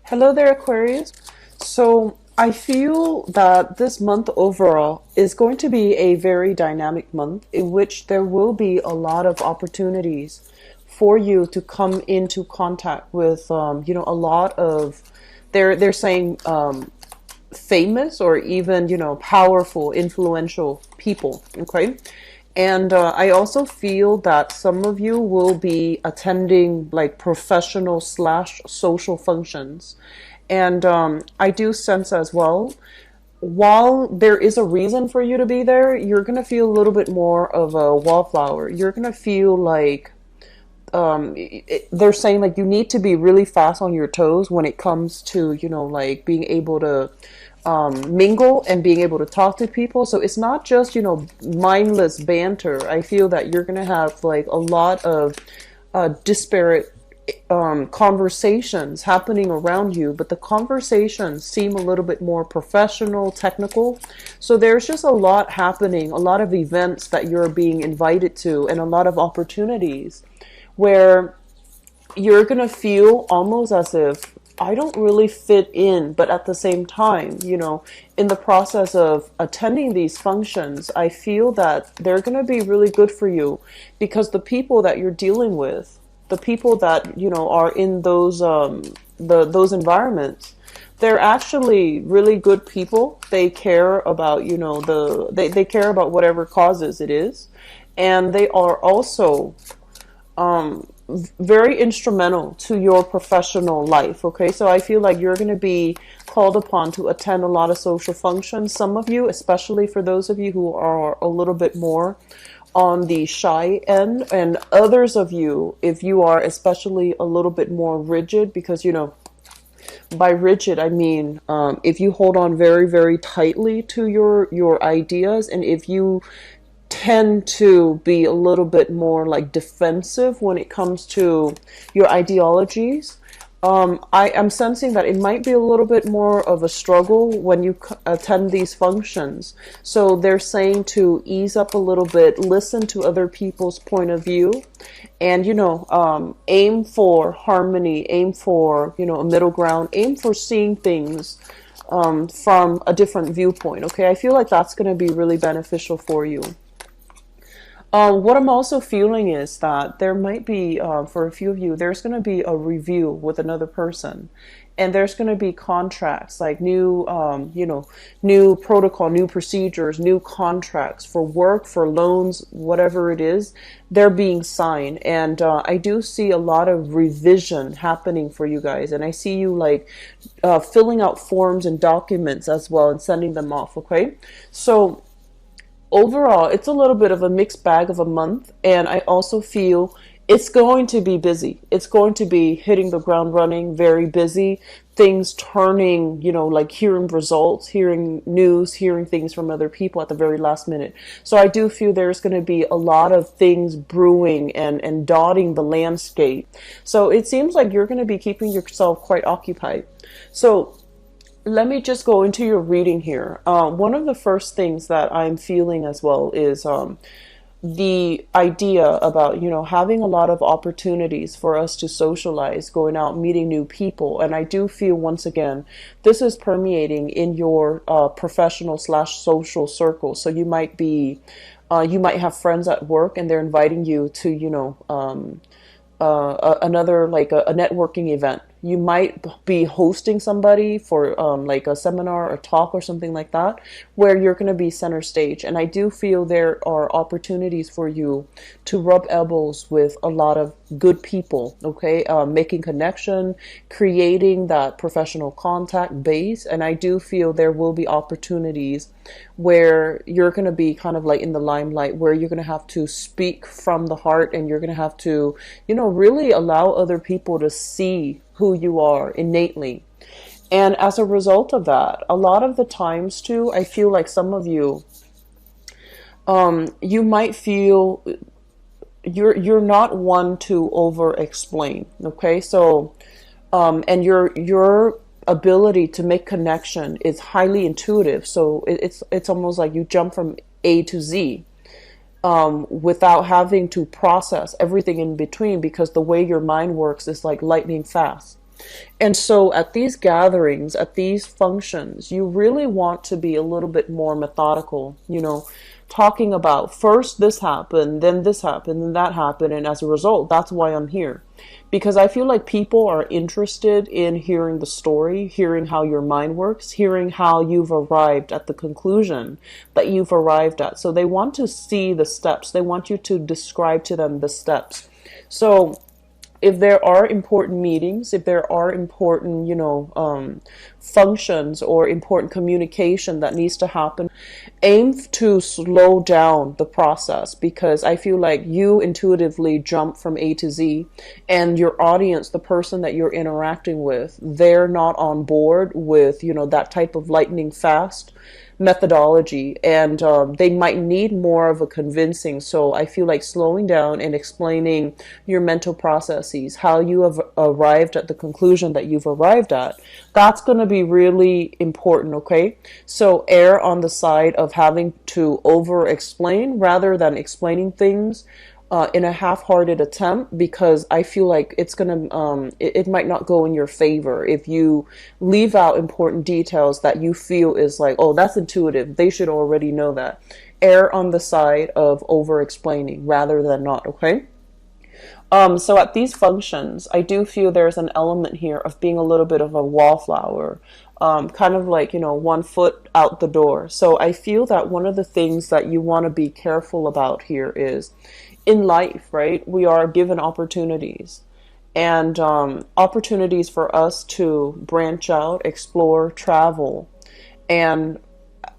Hello there, Aquarius. So I feel that this month overall is going to be a very dynamic month in which there will be a lot of opportunities for you to come into contact with, a lot of, they're saying famous or even, powerful, influential people. Okay. And I also feel that some of you will be attending like professional slash social functions. And I do sense as well, while there is a reason for you to be there, you're going to feel a little bit more of a wallflower. You're going to feel like they're saying like you need to be really fast on your toes when it comes to, like being able to mingle and being able to talk to people. So it's not just, mindless banter. I feel that you're going to have like a lot of disparate conversations happening around you, but the conversations seem a little bit more professional, technical. So there's just a lot happening, a lot of events that you're being invited to, and a lot of opportunities where you're going to feel almost as if I don't really fit in, but at the same time, in the process of attending these functions, I feel that they're going to be really good for you because the people that you're dealing with, the people that, are in those environments, they're actually really good people. They care about, they care about whatever causes it is. And they are also very instrumental to your professional life. Okay, so I feel like you're going to be called upon to attend a lot of social functions. Some of you, especially for those of you who are a little bit more on the shy end, and others of you, if you are especially a little bit more rigid, because by rigid I mean if you hold on very, very tightly to your ideas, and if you tend to be a little bit more like defensive when it comes to your ideologies. I am sensing that it might be a little bit more of a struggle when you attend these functions. So they're saying to ease up a little bit, listen to other people's point of view, and aim for harmony, aim for a middle ground, aim for seeing things from a different viewpoint. Okay, I feel like that's going to be really beneficial for you. What I'm also feeling is that there might be, for a few of you, there's going to be a review with another person, and there's going to be contracts like new, new protocol, new procedures, new contracts for work, for loans, whatever it is, they're being signed. And I do see a lot of revision happening for you guys, and I see you like filling out forms and documents as well and sending them off. Okay, so overall, it's a little bit of a mixed bag of a month, and I also feel it's going to be busy. It's going to be hitting the ground running, very busy, things turning, like hearing results, hearing news, hearing things from other people at the very last minute. So I do feel there's going to be a lot of things brewing and dotting the landscape. So it seems like you're going to be keeping yourself quite occupied. So let me just go into your reading here. One of the first things that I'm feeling as well is the idea about, having a lot of opportunities for us to socialize, going out, meeting new people. And I do feel, once again, this is permeating in your professional slash social circle. So you might be, you might have friends at work and they're inviting you to, another like a networking event. You might be hosting somebody for like a seminar or talk or something like that, where you're going to be center stage. And I do feel there are opportunities for you to rub elbows with a lot of good people. Okay, making connection, creating that professional contact base. And I do feel there will be opportunities where you're going to be kind of like in the limelight, where you're going to have to speak from the heart, and you're going to have to, really allow other people to see who you are innately. And as a result of that, a lot of the times too, I feel like some of you, you might feel you're not one to over explain. Okay, so and your ability to make connection is highly intuitive. So it's almost like you jump from A to Z without having to process everything in between, because the way your mind works is like lightning fast. And so at these gatherings, at these functions, you really want to be a little bit more methodical, talking about first this happened, then this happened, then that happened. And as a result, that's why I'm here. Because I feel like people are interested in hearing the story, hearing how your mind works, hearing how you've arrived at the conclusion that you've arrived at. So they want to see the steps. They want you to describe to them the steps. So if there are important meetings, if there are important, functions or important communication that needs to happen, aim to slow down the process, because I feel like you intuitively jump from A to Z, and your audience, the person that you're interacting with, they're not on board with, that type of lightning fast methodology, and they might need more of a convincing. So I feel like slowing down and explaining your mental processes, how you have arrived at the conclusion that you've arrived at, that's going to be really important. Okay, so err on the side of having to over explain rather than explaining things in a half-hearted attempt, because I feel like it's gonna it might not go in your favor if you leave out important details that you feel is like, oh, that's intuitive, they should already know that. Err on the side of over-explaining rather than not. Okay. So at these functions, I do feel there's an element here of being a little bit of a wallflower, kind of like, 1 foot out the door. So I feel that one of the things that you want to be careful about here is, in life, right, we are given opportunities, and opportunities for us to branch out, explore, travel, and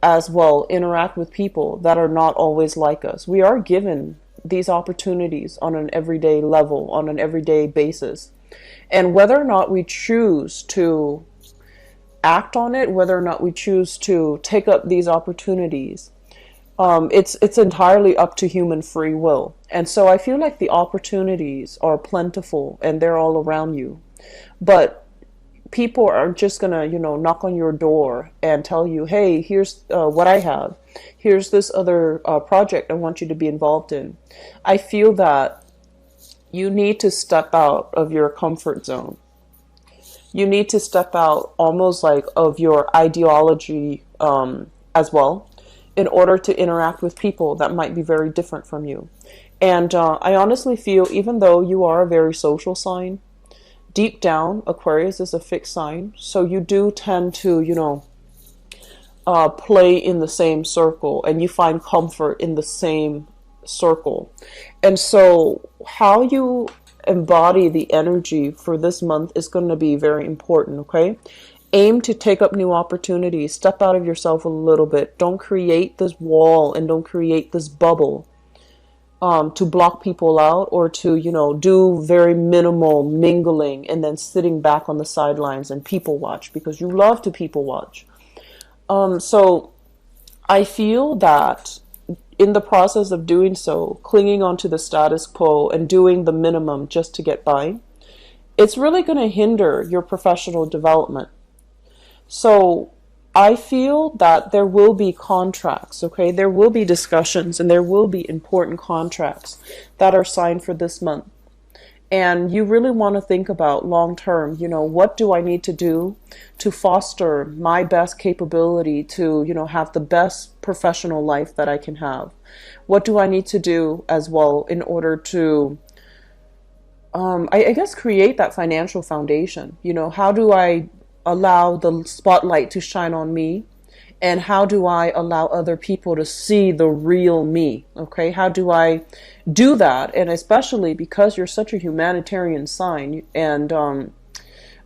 as well interact with people that are not always like us. We are given these opportunities on an everyday level, on an everyday basis. And whether or not we choose to act on it, whether or not we choose to take up these opportunities, it's entirely up to human free will. And so I feel like the opportunities are plentiful and they're all around you. But people are just going to, knock on your door and tell you, hey, here's what I have. Here's this other project I want you to be involved in. I feel that you need to step out of your comfort zone. You need to step out almost like of your ideology as well, in order to interact with people that might be very different from you. And I honestly feel, even though you are a very social sign, deep down, Aquarius is a fixed sign. So you do tend to, play in the same circle, and you find comfort in the same circle. And so how you embody the energy for this month is going to be very important. Okay. Aim to take up new opportunities. Step out of yourself a little bit. Don't create this wall and don't create this bubble to block people out, or to, do very minimal mingling and then sitting back on the sidelines and people watch, because you love to people watch. So I feel that in the process of doing so, clinging onto the status quo and doing the minimum just to get by, it's really going to hinder your professional development. So I feel that there will be contracts, okay? There will be discussions and there will be important contracts that are signed for this month. And you really want to think about long term, what do I need to do to foster my best capability to, have the best professional life that I can have? What do I need to do as well in order to, I guess, create that financial foundation? How do I allow the spotlight to shine on me, and how do I allow other people to see the real me? Okay, how do I do that? And especially because you're such a humanitarian sign, and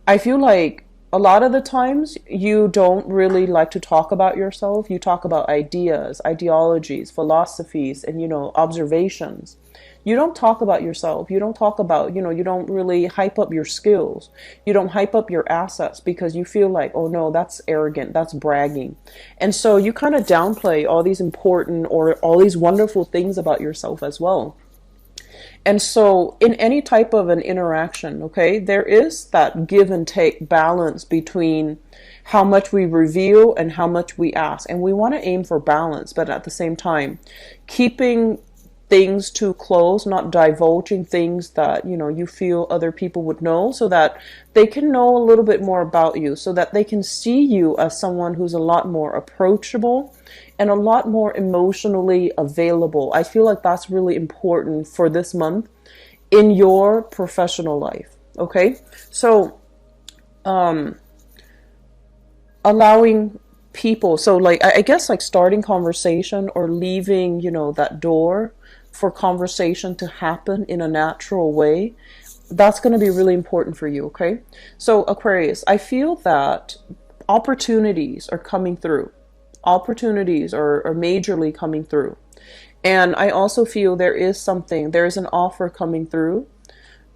I feel like a lot of the times you don't really like to talk about yourself. You talk about ideas, ideologies, philosophies, and observations. You don't talk about yourself. You don't talk about, you don't really hype up your skills. You don't hype up your assets, because you feel like, oh no, that's arrogant, that's bragging. And so you kind of downplay all these important or all these wonderful things about yourself as well. And so in any type of an interaction, okay, there is that give and take balance between how much we reveal and how much we ask. And we want to aim for balance, but at the same time, keeping things too close, not divulging things that, you know, you feel other people would know, so that they can know a little bit more about you, so that they can see you as someone who's a lot more approachable and a lot more emotionally available. I feel like that's really important for this month in your professional life. Okay, so allowing people, so like I guess like starting conversation or leaving, you know, that door for conversation to happen in a natural way, that's going to be really important for you. Okay, so Aquarius, I feel that opportunities are coming through. Opportunities are majorly coming through. And I also feel there's an offer coming through.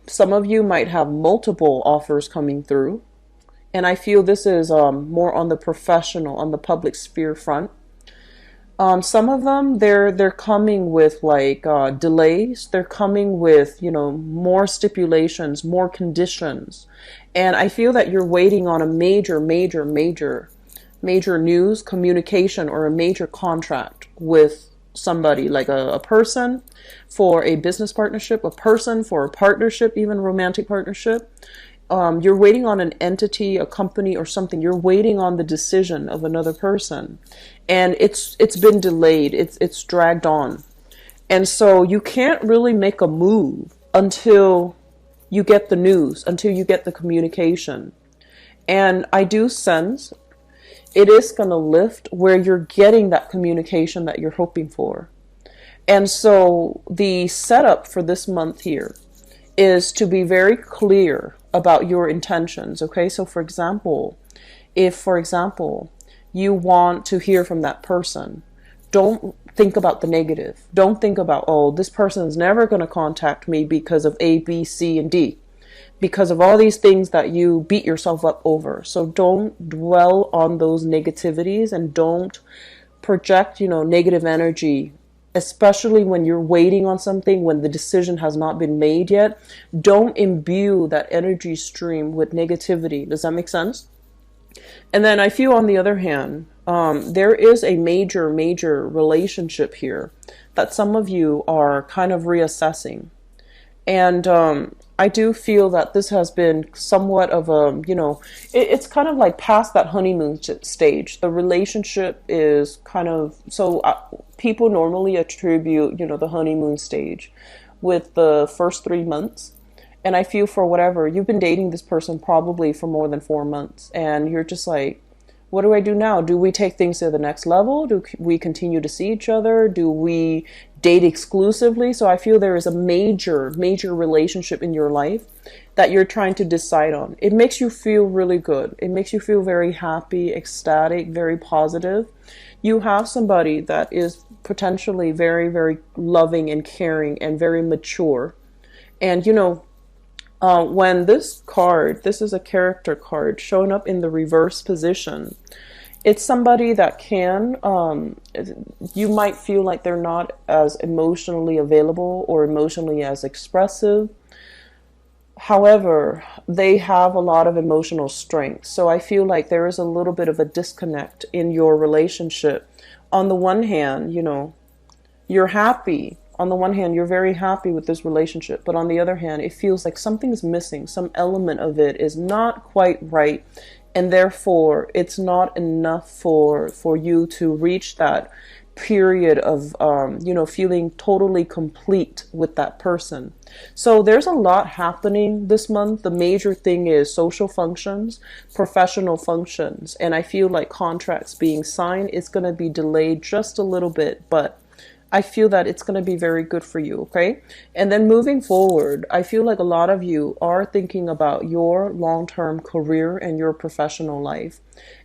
Some of you might have multiple offers coming through. And I feel this is more on the professional, on the public sphere front. Some of them, they're coming with like delays. They're coming with, you know, more stipulations, more conditions. And I feel that you're waiting on a major news, communication, or a major contract with somebody, like a person for a business partnership, a person for a partnership, even romantic partnership. You're waiting on an entity, a company, or something. You're waiting on the decision of another person, and it's been delayed. It's dragged on, and so you can't really make a move until you get the news, until you get the communication. And I do sense it is going to lift where you're getting that communication that you're hoping for. And so the setup for this month here is to be very clear about your intentions. Okay, so for example, if you want to hear from that person, don't think about the negative. Don't think about, oh, this person is never going to contact me because of A, B, C, and D, because of all these things that you beat yourself up over. So don't dwell on those negativities, and don't project, you know, negative energy, especially when you're waiting on something, when the decision has not been made yet. Don't imbue that energy stream with negativity. Does that make sense? And then I feel, on the other hand, there is a major relationship here that some of you are kind of reassessing. And I do feel that this has been somewhat of a, you know, it's kind of like past that honeymoon stage. The relationship is kind of, so people normally attribute, you know, the honeymoon stage with the first 3 months. And I feel, for whatever, you've been dating this person probably for more than 4 months, and you're just like, what do I do now? Do we take things to the next level? Do we continue to see each other? Do we date exclusively? So I feel there is a major relationship in your life that you're trying to decide on. It makes you feel really good. It makes you feel very happy, ecstatic, very positive. You have somebody that is potentially very loving and caring and very mature. And, you know, when this is a character card showing up in the reverse position, it's somebody that can, you might feel like they're not as emotionally available or emotionally as expressive. However, they have a lot of emotional strength. So I feel like there is a little bit of a disconnect in your relationship. On the one hand, you know, you're happy. On the one hand, you're very happy with this relationship, but on the other hand, it feels like something's missing. Some element of it is not quite right, and therefore it's not enough for you to reach that period of, you know, feeling totally complete with that person. So there's a lot happening this month. The major thing is social functions, professional functions, and I feel like contracts being signed is going to be delayed just a little bit, but I feel that it's going to be very good for you, okay? And then moving forward, I feel like a lot of you are thinking about your long-term career and your professional life.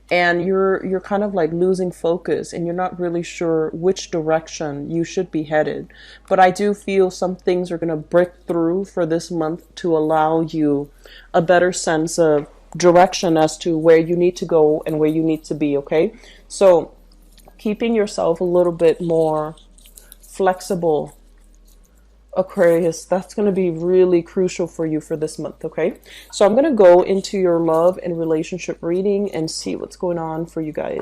And you're kind of like losing focus, and you're not really sure which direction you should be headed. But I do feel some things are going to break through for this month to allow you a better sense of direction as to where you need to go and where you need to be, okay? So keeping yourself a little bit more flexible, Aquarius, that's going to be really crucial for you for this month, okay? So I'm going to go into your love and relationship reading and see what's going on for you guys.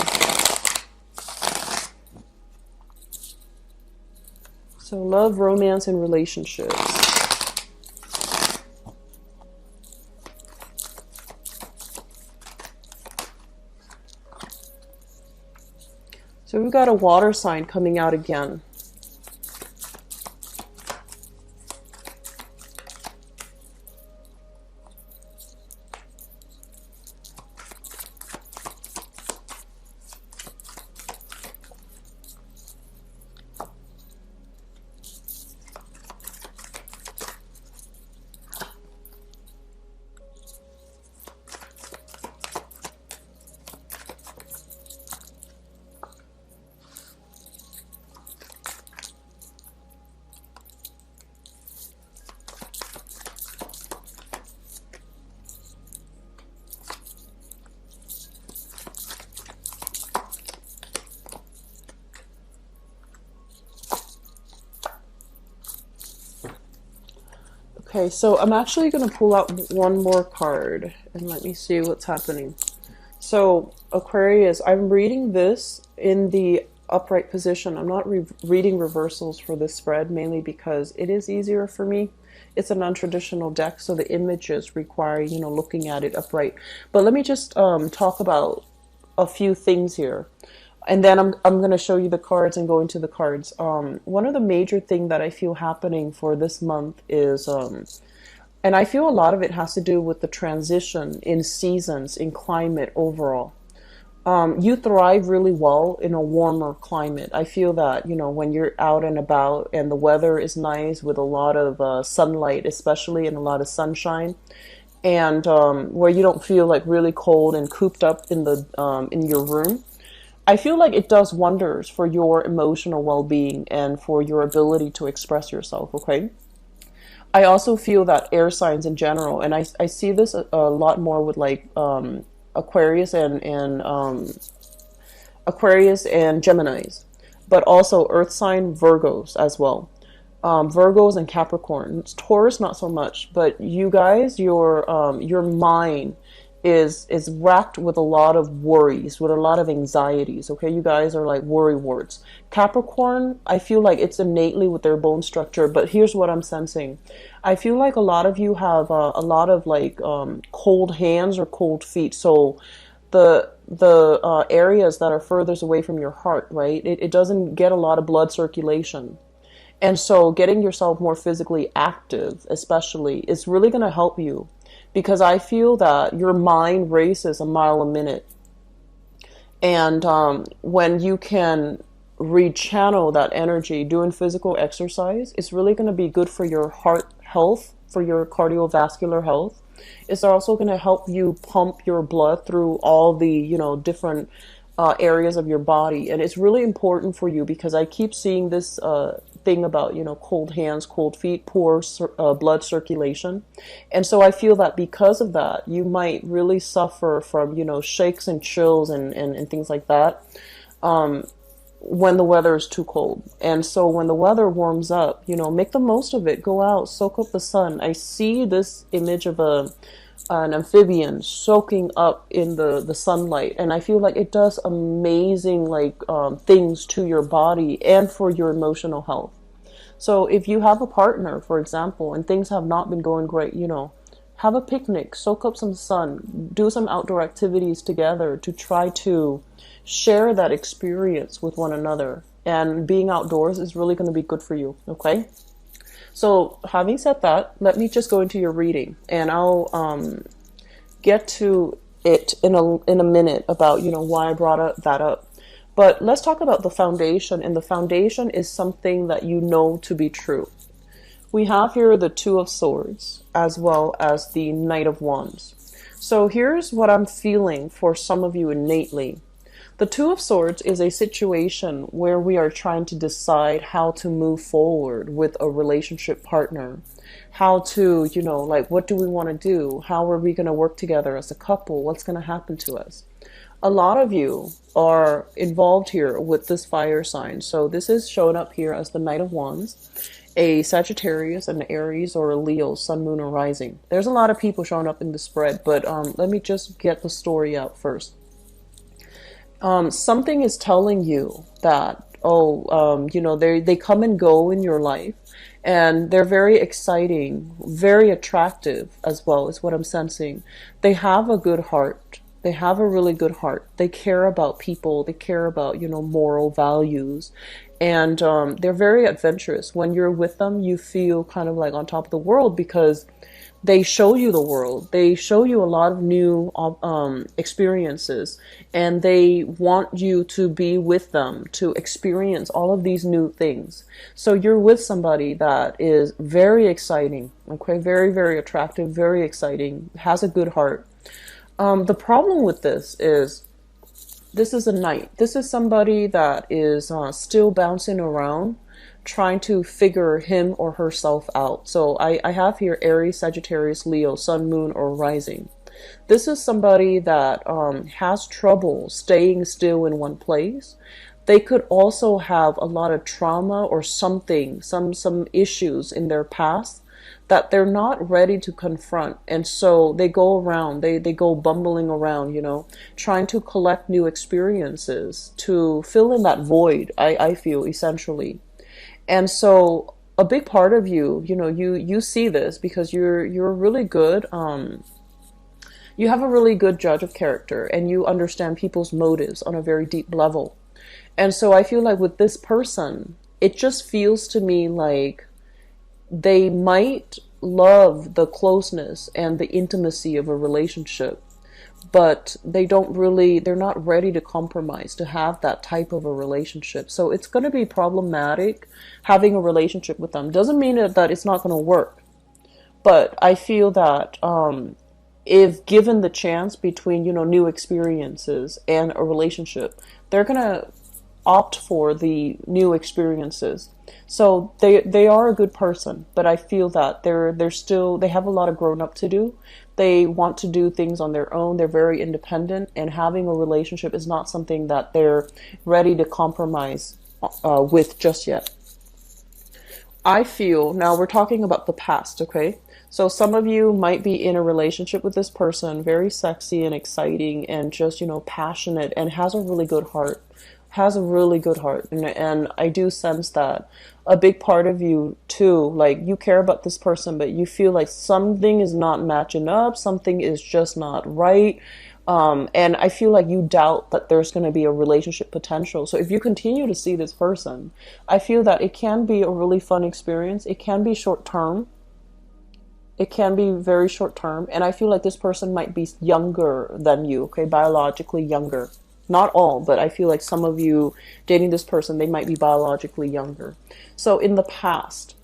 So love, romance, and relationships. So we've got a water sign coming out again. Okay, so I'm actually going to pull out one more card and let me see what's happening. So Aquarius, I'm reading this in the upright position. I'm not reading reversals for this spread, mainly because it is easier for me. It's a non-traditional deck, so the images require, you know, looking at it upright. But let me just talk about a few things here. And then I'm going to show you the cards and go into the cards. One of the major thing that I feel happening for this month is, and I feel a lot of it has to do with the transition in seasons, in climate overall. You thrive really well in a warmer climate. I feel that, you know, when you're out and about and the weather is nice with a lot of sunlight, especially, and a lot of sunshine, and where you don't feel like really cold and cooped up in the in your room. I feel like it does wonders for your emotional well-being and for your ability to express yourself, okay? I also feel that air signs in general, and I see this a lot more with like Aquarius and Aquarius and Geminis, but also earth sign Virgos as well. Virgos and Capricorn. Taurus not so much, but you guys, your mind is racked with a lot of worries, with a lot of anxieties. Okay, you guys are like worry warts. Capricorn, I feel like it's innately with their bone structure, but here's what I'm sensing. I feel like a lot of you have a lot of like cold hands or cold feet. So the areas that are furthest away from your heart, right? It doesn't get a lot of blood circulation. And so getting yourself more physically active, especially, is really going to help you, because I feel that your mind races a mile a minute. And when you can rechannel that energy doing physical exercise, it's really going to be good for your heart health, for your cardiovascular health. It's also going to help you pump your blood through all the, you know, different areas of your body. And it's really important for you, because I keep seeing this thing about, you know, cold hands, cold feet, poor blood circulation. And so I feel that because of that, you might really suffer from, you know, shakes and chills and things like that when the weather is too cold. And so when the weather warms up, you know, make the most of it. Go out, soak up the sun. I see this image of an amphibian soaking up in the sunlight, and I feel like it does amazing like things to your body and for your emotional health. So if you have a partner, for example, and things have not been going great, you know, have a picnic, soak up some sun, do some outdoor activities together to try to share that experience with one another. And being outdoors is really going to be good for you, okay? So having said that, let me just go into your reading, and I'll get to it in a minute about, you know, why I brought that up. But let's talk about the foundation, and the foundation is something that you know to be true. We have here the Two of Swords as well as the Knight of Wands. So here's what I'm feeling for some of you innately. The Two of Swords is a situation where we are trying to decide how to move forward with a relationship partner. How to, you know, like, what do we want to do? How are we going to work together as a couple? What's going to happen to us? A lot of you are involved here with this fire sign. So this is showing up here as the Knight of Wands, a Sagittarius, an Aries, or a Leo, Sun, Moon, or Rising. There's a lot of people showing up in the spread, but let me just get the story out first. Something is telling you that oh, you know, they come and go in your life, and they're very exciting, very attractive as well, is what I'm sensing. They have a good heart. They have a really good heart. They care about people. They care about, you know, moral values. And they're very adventurous. When you're with them, you feel kind of like on top of the world because they show you the world. They show you a lot of new experiences, and they want you to be with them to experience all of these new things. So you're with somebody that is very exciting, okay, very, very attractive, very exciting, has a good heart. The problem with this is a knight. This is somebody that is still bouncing around, trying to figure him or herself out. So I have here Aries, Sagittarius, Leo, Sun, Moon, or Rising. This is somebody that has trouble staying still in one place. They could also have a lot of trauma or something, some issues in their past that they're not ready to confront. And so they go around, they go bumbling around, you know, trying to collect new experiences to fill in that void, I feel, essentially. And so a big part of you, you know, you see this because you're really good, you have a really good judge of character, and you understand people's motives on a very deep level. And so I feel like with this person, it just feels to me like they might love the closeness and the intimacy of a relationship, but they're not ready to compromise to have that type of a relationship. So it's going to be problematic having a relationship with them. Doesn't mean that it's not going to work, but I feel that if given the chance between, you know, new experiences and a relationship, they're going to opt for the new experiences. So they are a good person, but I feel that they have a lot of growing up to do. They want to do things on their own. They're very independent, and having a relationship is not something that they're ready to compromise with just yet. I feel, now we're talking about the past, okay? So some of you might be in a relationship with this person, very sexy and exciting and just, you know, passionate, and has a really good heart. Has a really good heart. And I do sense that a big part of you too, like you care about this person, but you feel like something is not matching up, something is just not right. And I feel like you doubt that there's going to be a relationship potential. So if you continue to see this person, I feel that it can be a really fun experience. It can be short term. It can be very short term. And I feel like this person might be younger than you, okay, biologically younger. Not all, but I feel like some of you dating this person, they might be biologically younger. So in the past,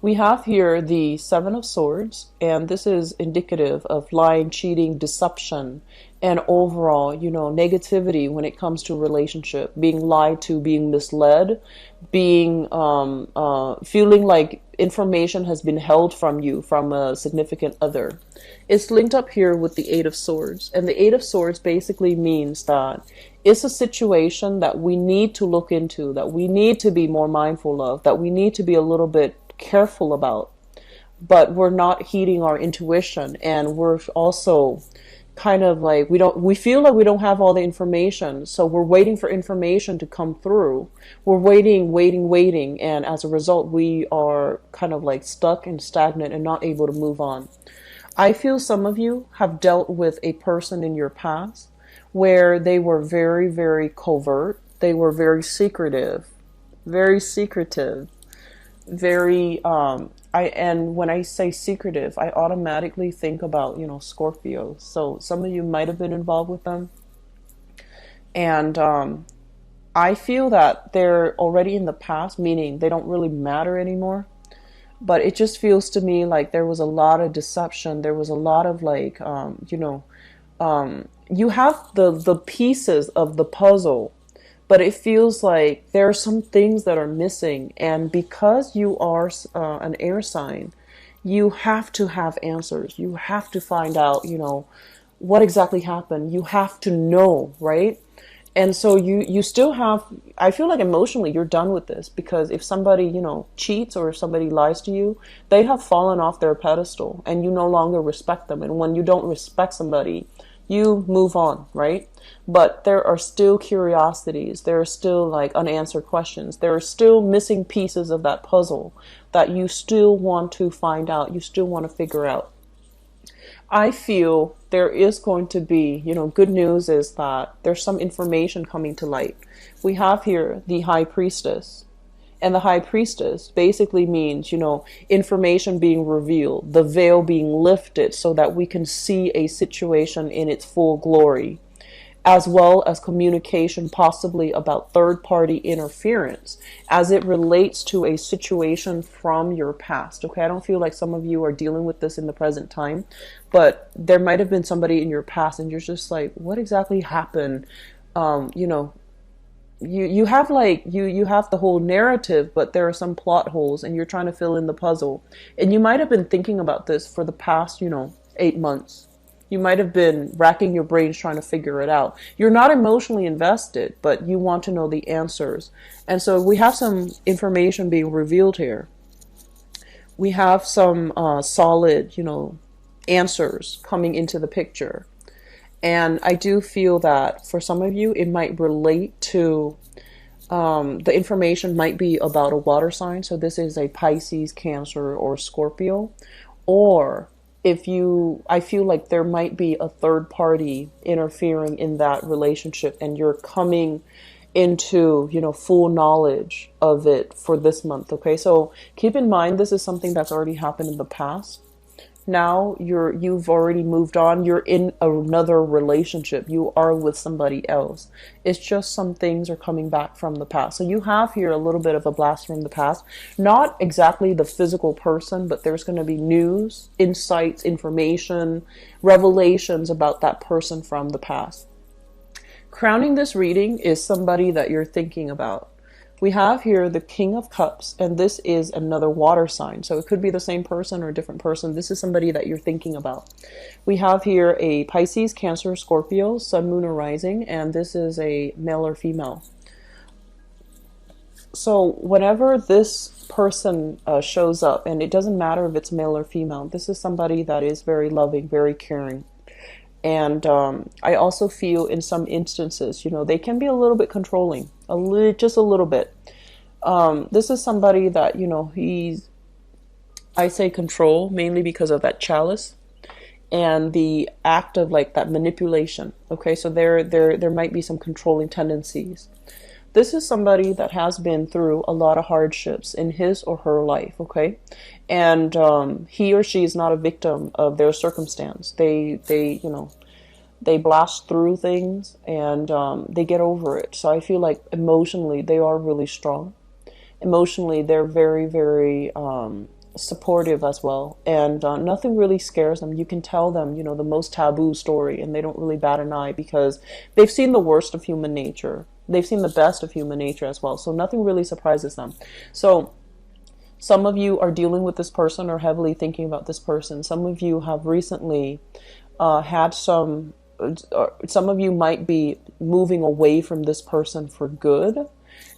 we have here the Seven of Swords, and this is indicative of lying, cheating, deception, and overall, you know, negativity when it comes to relationship, being lied to, being misled, being feeling like information has been held from you from a significant other. It's linked up here with the Eight of Swords, and the Eight of Swords basically means that it's a situation that we need to look into, that we need to be more mindful of, that we need to be a little bit careful about, but we're not heeding our intuition, and we're also kind of like we feel like we don't have all the information, so we're waiting for information to come through. We're waiting, and as a result we are kind of like stuck and stagnant and not able to move on. I feel some of you have dealt with a person in your past where they were very, very covert, they were very secretive, very secretive, very and when I say secretive, I automatically think about, you know, Scorpio. So some of you might have been involved with them, and I feel that they're already in the past, meaning they don't really matter anymore. But it just feels to me like there was a lot of deception. There was a lot of like, you know, you have the pieces of the puzzle, but it feels like there are some things that are missing. And because you are an air sign, you have to have answers. You have to find out, you know, what exactly happened. You have to know, right? And so you still have, I feel like emotionally you're done with this, because if somebody, you know, cheats or if somebody lies to you, they have fallen off their pedestal and you no longer respect them. And when you don't respect somebody, You move on, right? But there are still curiosities. There are still like unanswered questions. There are still missing pieces of that puzzle that you still want to find out. You still want to figure out. I feel there is going to be, good news is that there's some information coming to light. We have here the High Priestess. And the High Priestess basically means, information being revealed, the veil being lifted so that we can see a situation in its full glory, as well as communication possibly about third-party interference as it relates to a situation from your past. Okay, I don't feel like some of you are dealing with this in the present time, but there might have been somebody in your past and you're just like, what exactly happened? You have you have the whole narrative, but there are some plot holes and you're trying to fill in the puzzle. And you might have been thinking about this for the past, 8 months. You might have been racking your brains trying to figure it out. You're not emotionally invested, but you want to know the answers. And so we have some information being revealed here. We have some solid, answers coming into the picture. And I do feel that for some of you, it might relate to, the information might be about a water sign. So this is a Pisces, Cancer, or Scorpio. Or I feel like there might be a third party interfering in that relationship and you're coming into, full knowledge of it for this month. Okay. So keep in mind, this is something that's already happened in the past. Now you've already moved on. You're in another relationship. You are with somebody else. It's just some things are coming back from the past. So you have here a little bit of a blast from the past. Not exactly the physical person, but there's going to be news, insights, information, revelations about that person from the past. Crowning this reading is somebody that you're thinking about. We have here the King of Cups, and this is another water sign. So it could be the same person or a different person. This is somebody that you're thinking about. We have here a Pisces, Cancer, Scorpio, Sun, Moon, or Rising, and this is a male or female. So whenever this person shows up, and it doesn't matter if it's male or female, this is somebody that is very loving, very caring. And I also feel in some instances, they can be a little bit controlling, just a little bit. This is somebody that, I say control mainly because of that chalice and the act of like that manipulation. Okay, so there might be some controlling tendencies. This is somebody that has been through a lot of hardships in his or her life, okay? And he or she is not a victim of their circumstance. They blast through things and they get over it. So I feel like emotionally they are really strong. Emotionally, they're very, very supportive as well. And nothing really scares them. You can tell them, the most taboo story and they don't really bat an eye because they've seen the worst of human nature. They've seen the best of human nature as well. So nothing really surprises them. So some of you are dealing with this person or heavily thinking about this person. Some of you have recently had some of you might be moving away from this person for good.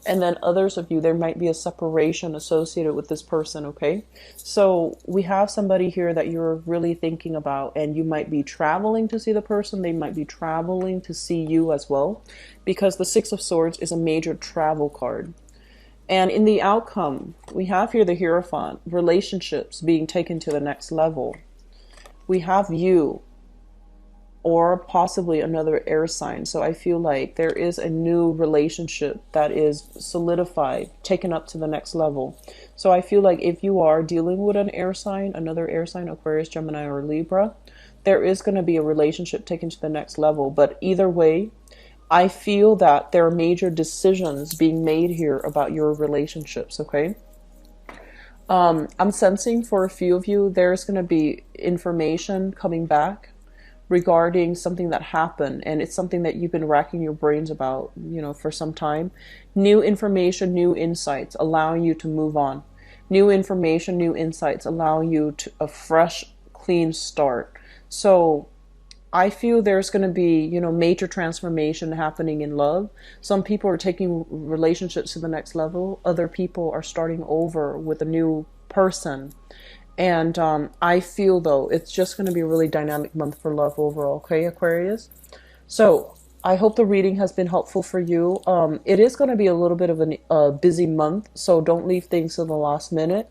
And then others of you, there might be a separation associated with this person, okay? So we have somebody here that you're really thinking about, and you might be traveling to see the person. They might be traveling to see you as well, because the Six of Swords is a major travel card. And in the outcome, we have here the Hierophant, relationships being taken to the next level. We have you, or possibly another air sign. So I feel like there is a new relationship that is solidified, taken up to the next level. So I feel like if you are dealing with an air sign, another air sign, Aquarius, Gemini, or Libra, there is going to be a relationship taken to the next level. But either way, I feel that there are major decisions being made here about your relationships, okay? I'm sensing for a few of you, there's going to be information coming back regarding something that happened, and it's something that you've been racking your brains about, for some time. New information, new insights, allowing you to move on. New information, new insights, allowing you to a fresh, clean start. So I feel there's going to be, major transformation happening in love. Some people are taking relationships to the next level. Other people are starting over with a new person. And I feel, though, it's just going to be a really dynamic month for love overall, okay, Aquarius? So I hope the reading has been helpful for you. It is going to be a little bit of a busy month, so don't leave things to the last minute.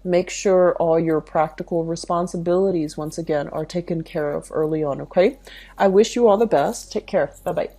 Make sure all your practical responsibilities, once again, are taken care of early on, okay? I wish you all the best. Take care. Bye-bye.